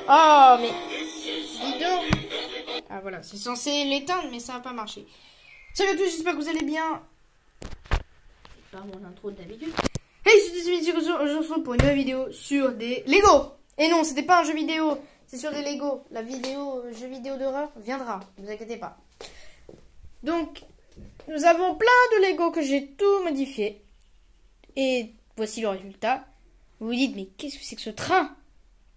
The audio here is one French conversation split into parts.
Oh, mais... Dis donc. Ah, voilà, c'est censé l'éteindre, mais ça va pas marcher. Salut à tous, j'espère que vous allez bien. C'est pas mon intro d'habitude. Hey, c'est Desmond, je vous retrouve pour une nouvelle vidéo sur des Lego. Et non, c'était pas un jeu vidéo, c'est sur des Lego. La vidéo, jeu vidéo d'horreur viendra, ne vous inquiétez pas. Donc, nous avons plein de Lego que j'ai tout modifié. Et voici le résultat. Vous vous dites, mais qu'est-ce que c'est que ce train?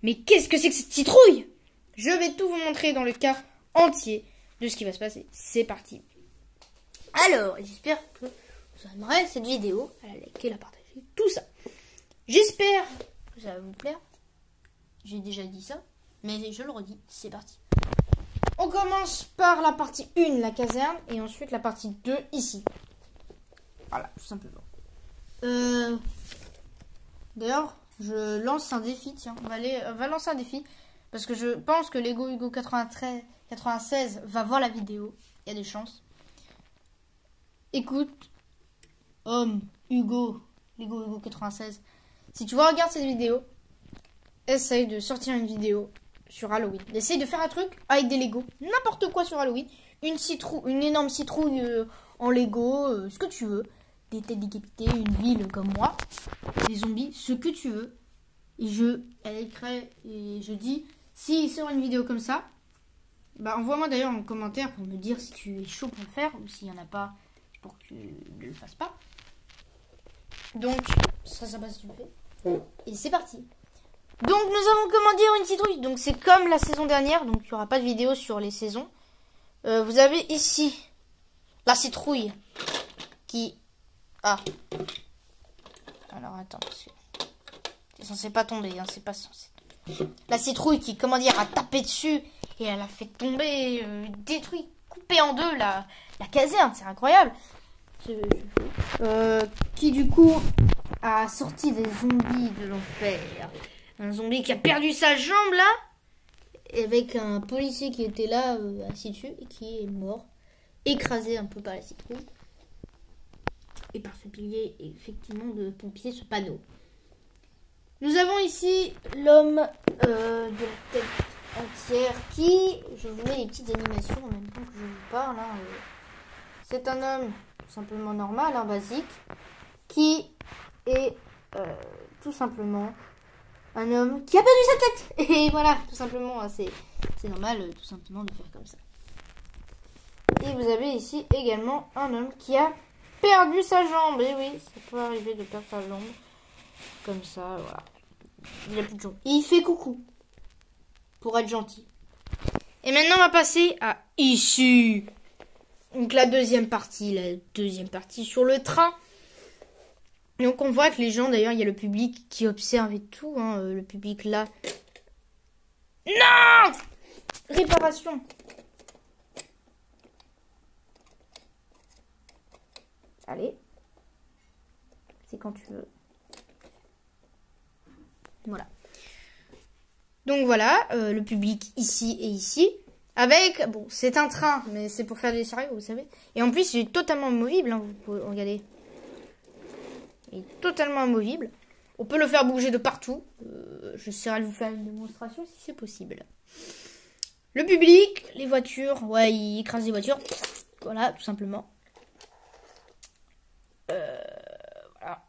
Mais qu'est-ce que c'est que cette citrouille? Je vais tout vous montrer dans le cas entier de ce qui va se passer. C'est parti. Alors, j'espère que vous aimerez cette vidéo, à la liker, la partager, tout ça. J'espère que ça va vous plaire. J'ai déjà dit ça, mais je le redis, c'est parti. On commence par la partie 1, la caserne, et ensuite la partie 2, ici. Voilà, tout simplement. D'ailleurs, je lance un défi, tiens, on va lancer un défi, parce que je pense que Lego Hugo 96 va voir la vidéo, il y a des chances. Écoute, homme, Hugo, Lego Hugo 96, si tu regardes cette vidéo, essaye de sortir une vidéo sur Halloween. Essaye de faire un truc avec des Lego, n'importe quoi sur Halloween, une énorme citrouille en Lego, ce que tu veux. Des têtes décapitées, une ville comme moi, des zombies, ce que tu veux. Et je dis, s'il sort une vidéo comme ça, bah envoie-moi d'ailleurs en commentaire pour me dire si tu es chaud pour le faire ou s'il n'y en a pas pour que tu ne le fasses pas. Donc, ce serait sympa si tu le fais. Et c'est parti. Donc, nous avons comment dire une citrouille. Donc, c'est comme la saison dernière, donc il n'y aura pas de vidéo sur les saisons. Vous avez ici la citrouille qui... Ah. Alors, attends. C'est censé pas tomber, hein, c'est pas censé tomber. La citrouille qui, comment dire, a tapé dessus et elle a fait tomber, détruit, coupé en deux la caserne, c'est incroyable. Qui, du coup, a sorti des zombies de l'enfer. Un zombie qui a perdu sa jambe, là, avec un policier qui était là, assis dessus, et qui est mort, écrasé un peu par la citrouille. Et par ce pilier, effectivement, de pompier, ce panneau. Nous avons ici l'homme de la tête entière qui... Je vous mets les petites animations en même temps que je vous parle. Hein. C'est un homme tout simplement normal, hein, basique, qui est tout simplement un homme qui a perdu sa tête. Et voilà, tout simplement, hein, c'est normal tout simplement de faire comme ça. Et vous avez ici également un homme qui a perdu sa jambe. Et oui, ça peut arriver de perdre sa jambe. Comme ça, voilà. Il a plus de jambe. Et il fait coucou. Pour être gentil. Et maintenant, on va passer à ici. Donc la deuxième partie sur le train. Donc on voit que les gens, d'ailleurs, il y a le public qui observe et tout. Hein, le public là. Non! Réparation. Allez. C'est quand tu veux. Voilà. Donc voilà, le public ici et ici. Avec, bon, c'est un train, mais c'est pour faire des chariots, vous savez. Et en plus, il est totalement amovible, hein, vous pouvez regarder. Il est totalement amovible. On peut le faire bouger de partout. J'essaierai de vous faire une démonstration si c'est possible. Le public, les voitures, ouais, il écrase les voitures. Voilà, tout simplement. Voilà.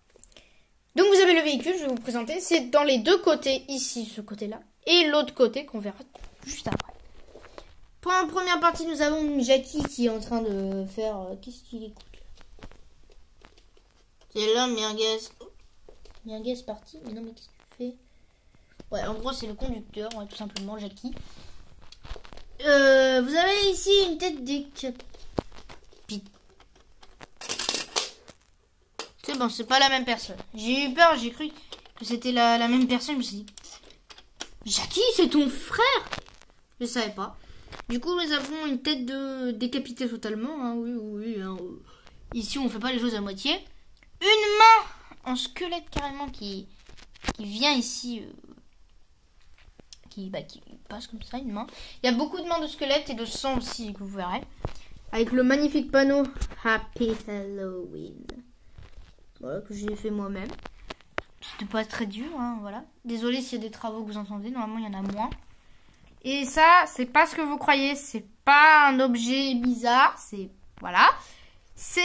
Donc vous avez le véhicule, je vais vous présenter. C'est dans les deux côtés, ici, ce côté-là. Et l'autre côté qu'on verra juste après. Pour la première partie, nous avons Jackie qui est en train de faire... Qu'est-ce qu'il écoute là? C'est là, merguez. Merguez parti. Mais non, mais qu'est-ce que tu fais? Ouais, en gros, c'est le conducteur, ouais, tout simplement, Jackie. Vous avez ici une tête décapitée. C'est bon, c'est pas la même personne. J'ai eu peur, j'ai cru que c'était la même personne. Je me suis dit, Jackie, c'est ton frère? Je savais pas. Du coup, nous avons une tête de décapitée totalement. Hein, oui. Hein, ici, on fait pas les choses à moitié. Une main en squelette carrément qui vient ici. Qui passe comme ça, une main. Il y a beaucoup de mains de squelette et de sang aussi, que vous verrez. Avec le magnifique panneau Happy Halloween. Voilà, que j'ai fait moi-même. C'était pas très dur, hein, voilà. Désolé s'il y a des travaux que vous entendez, normalement il y en a moins. Et ça, c'est pas ce que vous croyez, c'est pas un objet bizarre, c'est, voilà. C'est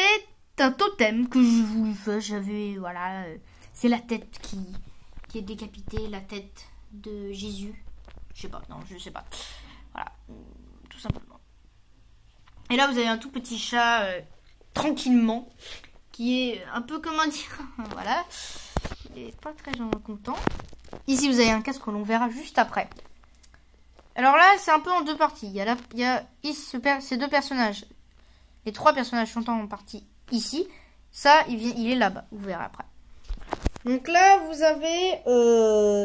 un totem que je voulais faire, j'avais, voilà, c'est la tête qui est décapitée, la tête de Jésus. Je sais pas, non, je sais pas. Voilà, tout simplement. Et là, vous avez un tout petit chat, tranquillement, qui est un peu, comment dire, voilà. Il est pas très content. Ici, vous avez un casque que l'on verra juste après. Alors là, c'est un peu en deux parties. Il y a ces deux personnages. Les trois personnages sont en partie ici. Ça, il est là-bas. Vous verrez après. Donc là, vous avez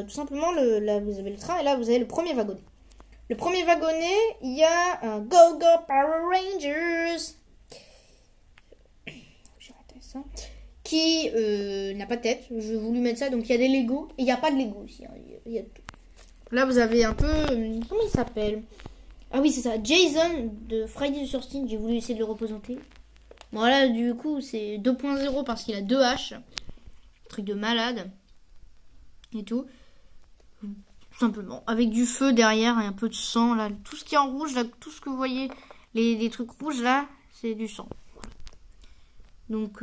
tout simplement là, vous avez le train et là, vous avez le premier wagonnet. Le premier wagonnet, il y a un Go Go Power Rangers. J'ai raté ça. Qui n'a pas de tête. Je voulu mettre ça. Donc il y a des Lego. Et il n'y a pas de Lego aussi. Hein. Il y a tout. Là, vous avez un peu... comment il s'appelle? Ah oui, c'est ça. Jason de Friday the 13th. J'ai voulu essayer de le représenter. Voilà, du coup, c'est 2.0 parce qu'il a 2 haches. Truc de malade. Et tout. Tout simplement. Avec du feu derrière et un peu de sang. Là, tout ce qui est en rouge, là, tout ce que vous voyez, les trucs rouges, là, c'est du sang. Voilà. Donc,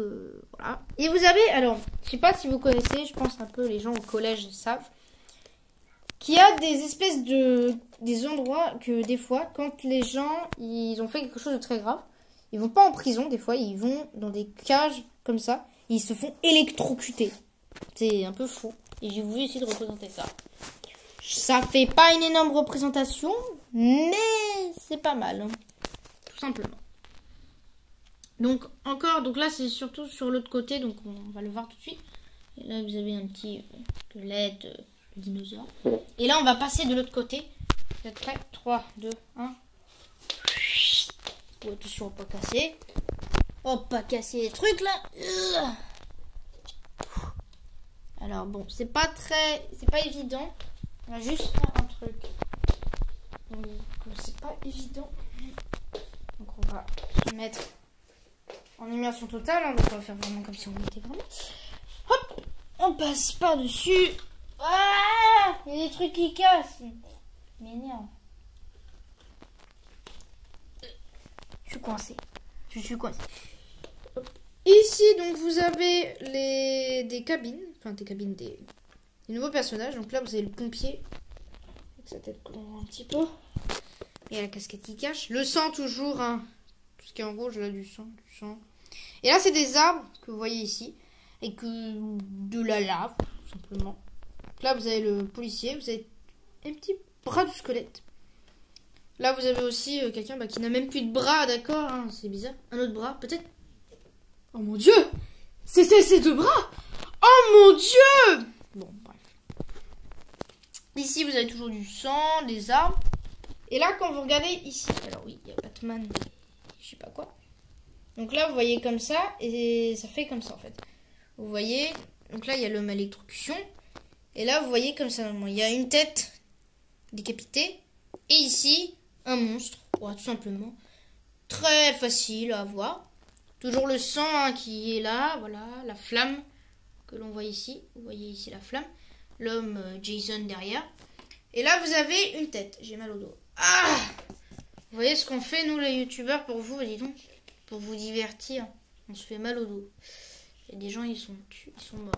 voilà. Et vous avez... Alors, je sais pas si vous connaissez, je pense un peu les gens au collège savent. Qu'il y a des espèces des endroits que des fois, quand les gens, ils ont fait quelque chose de très grave, ils vont pas en prison, des fois, ils vont dans des cages comme ça, et ils se font électrocuter. C'est un peu fou. Et j'ai voulu essayer de représenter ça. Ça fait pas une énorme représentation, mais c'est pas mal. Hein. Tout simplement. Donc, donc là, c'est surtout sur l'autre côté, donc on va le voir tout de suite. Et là, vous avez un petit squelette... dinosaure. Et là, on va passer de l'autre côté. Vous êtes prêts? 3, 2, 1. Oh, attention, pas casser. Oh, pas casser les trucs là. Alors bon, c'est pas évident. On va juste faire un truc. Donc, c'est pas évident. Donc on va se mettre en immersion totale. Hein. Donc on va faire vraiment comme si on était vraiment. Hop, on passe par dessus. Ah, il y a des trucs qui cassent. M'énerve. Je suis coincée. Ici, donc, vous avez des cabines. Enfin, des nouveaux personnages. Donc là, vous avez le pompier. Avec sa tête un petit peu. Et la casquette qui cache. Le sang, toujours. Hein. Tout ce qui est en rouge, là, du sang. Et là, c'est des arbres que vous voyez ici. Et de la lave, tout simplement. Là, vous avez le policier, vous avez un petit bras de squelette. Là, vous avez aussi quelqu'un qui n'a même plus de bras, d'accord, hein, c'est bizarre. Un autre bras, peut-être. Oh mon Dieu, c'est ces 2 bras. Oh mon Dieu. Bon, bref. Ici, vous avez toujours du sang, des arbres. Et là, quand vous regardez ici, alors oui, il y a Batman, je sais pas quoi. Donc là, vous voyez comme ça, et ça fait comme ça, en fait. Vous voyez, donc là, il y a l'homme à l'électrocution. Et là, vous voyez comme ça, il y a une tête décapitée. Et ici, un monstre. Ouais, tout simplement. Très facile à voir. Toujours le sang hein, qui est là. Voilà, la flamme que l'on voit ici. Vous voyez ici la flamme. L'homme Jason derrière. Et là, vous avez une tête. J'ai mal au dos. Ah! Vous voyez ce qu'on fait, nous, les youtubeurs, pour vous, dis donc. Pour vous divertir. On se fait mal au dos. Et des gens, ils sont morts.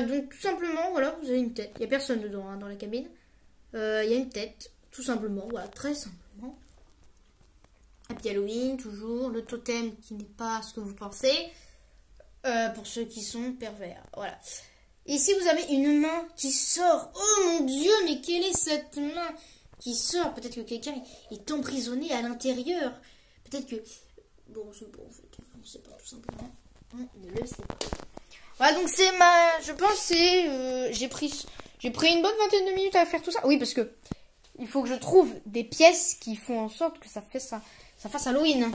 Donc tout simplement, voilà, vous avez une tête. Il n'y a personne dedans, hein, dans la cabine. Il y a une tête, tout simplement, voilà, très simplement. Happy Halloween, toujours. Le totem qui n'est pas ce que vous pensez. Pour ceux qui sont pervers, voilà. Ici, vous avez une main qui sort. Oh mon Dieu, mais quelle est cette main qui sort? Peut-être que quelqu'un est emprisonné à l'intérieur. Peut-être que... Bon, c'est bon, en fait. On ne sait pas, tout simplement. On ne le sait pas. Voilà, donc c'est je pense c'est... j'ai pris une bonne vingtaine de minutes à faire tout ça. Oui, parce que il faut que je trouve des pièces qui font en sorte que ça fasse Halloween. Hein.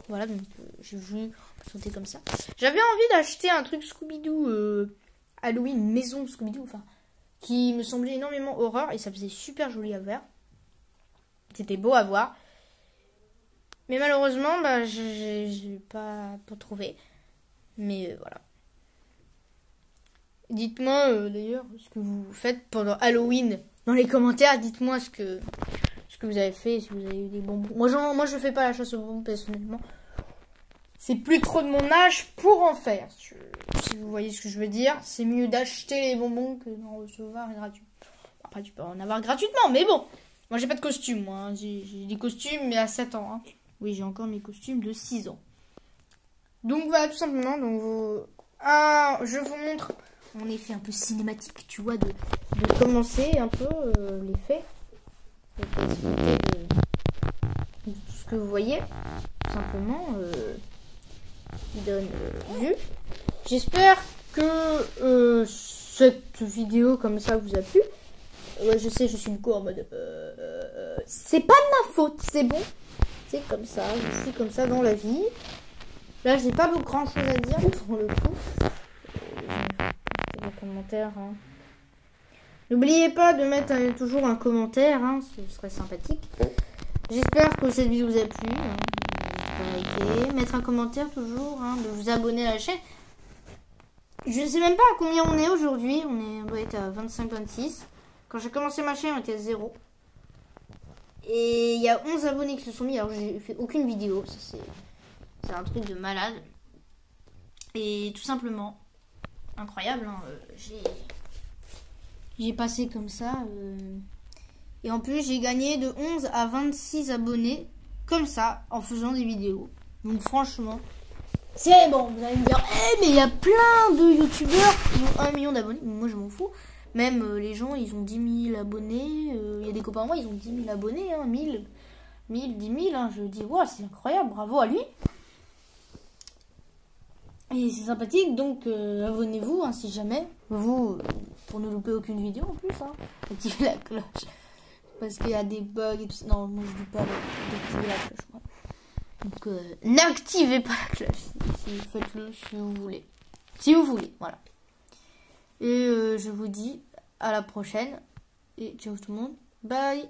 Voilà, donc j'ai voulu sauter comme ça. J'avais envie d'acheter un truc Scooby-Doo Halloween maison Scooby-Doo, enfin, qui me semblait énormément horreur et ça faisait super joli à voir. C'était beau à voir. Mais malheureusement, j'ai pas trouvé. Mais voilà. Dites-moi d'ailleurs ce que vous faites pendant Halloween dans les commentaires. Dites-moi ce que vous avez fait, si vous avez eu des bonbons. Moi je fais pas la chasse aux bonbons personnellement. C'est plus trop de mon âge pour en faire. Si vous voyez ce que je veux dire, c'est mieux d'acheter les bonbons que d'en recevoir gratuitement. Après tu peux en avoir gratuitement, mais bon. Moi j'ai pas de costume, moi. Hein. J'ai des costumes mais à 7 ans. Hein. Oui, j'ai encore mes costumes de 6 ans. Donc voilà, tout simplement. Donc je vous montre en effet un peu cinématique, tu vois, de commencer un peu les faits. De tout ce que vous voyez. Tout simplement, qui donne vue. J'espère que cette vidéo comme ça vous a plu. Ouais, je sais, je suis une co en mode c'est pas de ma faute, c'est bon. C'est comme ça, je suis comme ça dans la vie. Là, j'ai pas grand chose à dire pour le coup. Les commentaires. Hein. N'oubliez pas de mettre toujours un commentaire, hein, ce serait sympathique. J'espère que cette vidéo vous a plu. Hein. Liker, mettre un commentaire toujours, hein, de vous abonner à la chaîne. Je ne sais même pas à combien on est aujourd'hui. On doit être à 25-26. Quand j'ai commencé ma chaîne, on était à 0. Et il y a 11 abonnés qui se sont mis. Alors, j'ai fait aucune vidéo. C'est un truc de malade. Et tout simplement, incroyable. Hein, j'ai passé comme ça. Et en plus, j'ai gagné de 11 à 26 abonnés. Comme ça, en faisant des vidéos. Donc franchement, c'est bon. Vous allez me dire, mais il y a plein de youtubeurs qui ont 1 million d'abonnés. Moi, je m'en fous. Même les gens, ils ont 10 000 abonnés. Il y a des copains à moi, ils ont 10 000 abonnés. Hein, 1000, 10 000. Hein, je dis, wow, c'est incroyable. Bravo à lui. Et c'est sympathique. Donc, abonnez-vous hein, si jamais. Vous, pour ne louper aucune vidéo en plus. Hein, activez la cloche. Parce qu'il y a des bugs et tout ça. Non, moi, je dis pas d'activer la cloche. Moi. Donc, n'activez pas la cloche. Faites-le si vous voulez. Si vous voulez, voilà. Et je vous dis à la prochaine. Et ciao tout le monde. Bye.